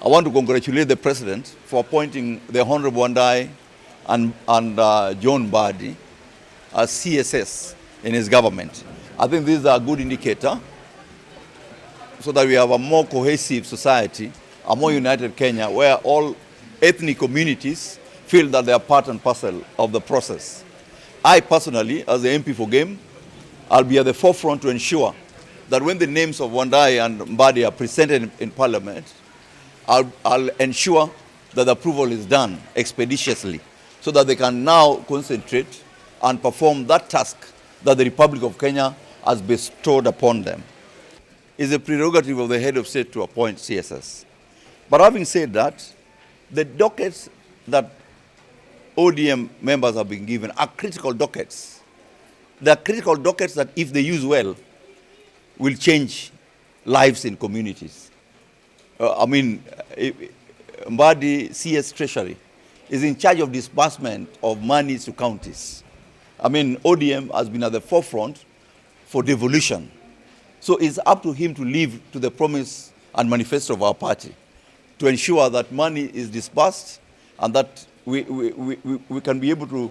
I want to congratulate the President for appointing the Honorable Wandai and John Mbadi as CSS in his government. I think this is a good indicator so that we have a more cohesive society, a more united Kenya, where all ethnic communities feel that they are part and parcel of the process. I personally, as the MP for Game, I'll be at the forefront to ensure that when the names of Wandai and Mbadi are presented in Parliament, I'll ensure that the approval is done expeditiously so that they can now concentrate and perform that task that the Republic of Kenya has bestowed upon them. It's a prerogative of the head of state to appoint CSS. But having said that, the dockets that ODM members have been given are critical dockets. They are critical dockets that, if they use well, will change lives in communities. Mbadi CS Treasury is in charge of disbursement of money to counties. ODM has been at the forefront for devolution. So it's up to him to live to the promise and manifesto of our party to ensure that money is disbursed and that we can be able to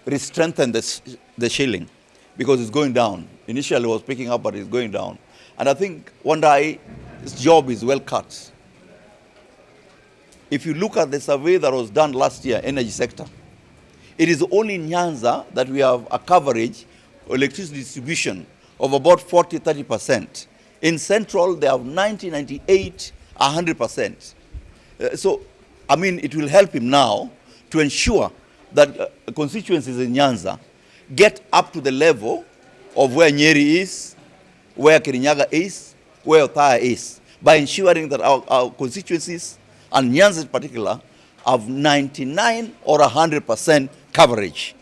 re-strengthen the shilling because it's going down. Initially it was picking up, but it's going down. And I think Wandai's job is well cut. If you look at the survey that was done last year, energy sector, it is only in Nyanza that we have a coverage of electricity distribution of about 40-30%. In Central, they have 90, 98, 100%. It will help him now to ensure that constituencies in Nyanza get up to the level of where Nyeri is, where Kirinyaga is, where Othaya is, by ensuring that our constituencies, and Nyanza in particular, have 99 or 100% coverage.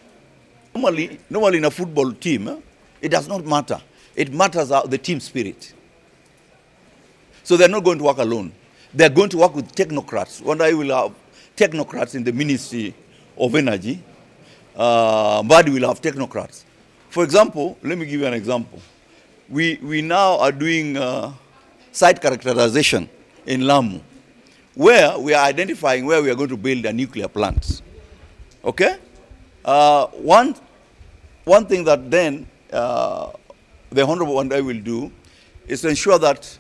Normally in a football team, it does not matter. It matters the team spirit. So they're not going to work alone. They're going to work with technocrats. One day we'll have technocrats in the Ministry of Energy. Mbadi will have technocrats. For example, let me give you an example. We now are doing site characterization in Lamu, where we are identifying where we are going to build a nuclear plant. Okay? One thing that then the Honorable Wandai will do is to ensure that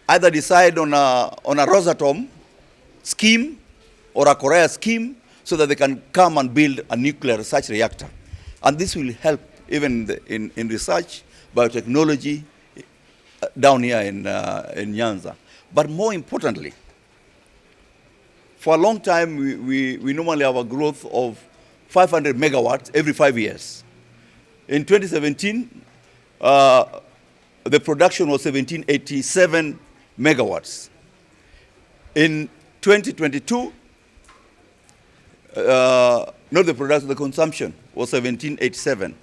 either decide on a Rosatom scheme or a Korea scheme so that they can come and build a nuclear research reactor. And this will help even in research, biotechnology down here in Nyanza. But more importantly, for a long time, we normally have a growth of 500 megawatts every 5 years. In 2017, the production was 1787 megawatts. In 2022, not the production, the consumption was 1787.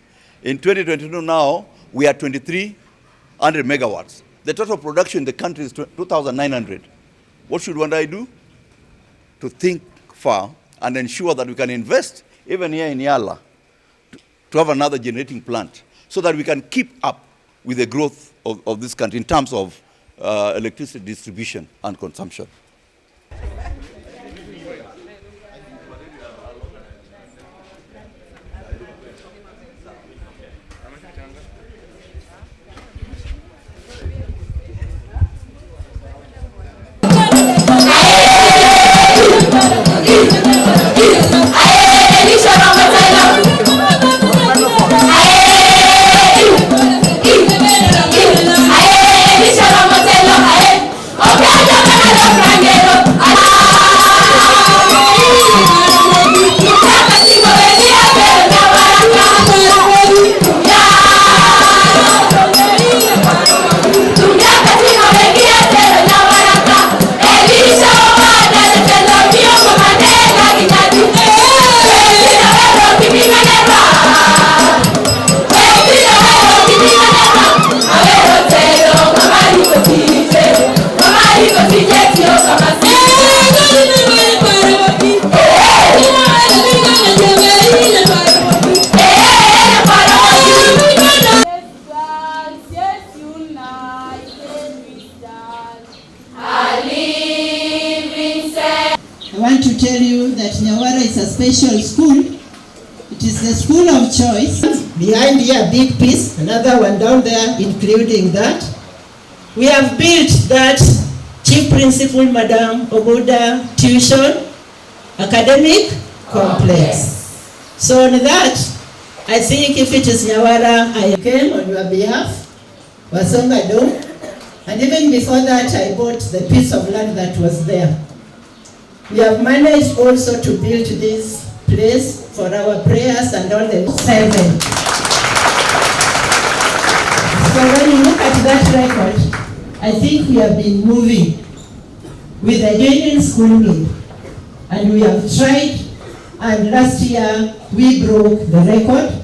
In 2022 now, we are 2300 megawatts. The total production in the country is 2,900. What should Wandai do? To think far and ensure that we can invest, even here in Yala, to have another generating plant so that we can keep up with the growth of this country in terms of electricity distribution and consumption. Okay, I want to tell you that Nyawara is a special school. It is the school of choice. Behind here, a big piece, another one down there, including that. We have built that Chief Principal Madam Obuda Tuition Academic Complex. So on that, I think if it is Nyawara, I came on your behalf, Wasonga Dome, and even before that, I bought the piece of land that was there. We have managed also to build this place for our prayers and all the 7. So when you look at that record, I think we have been moving with the union school meal, and we have tried, and last year we broke the record.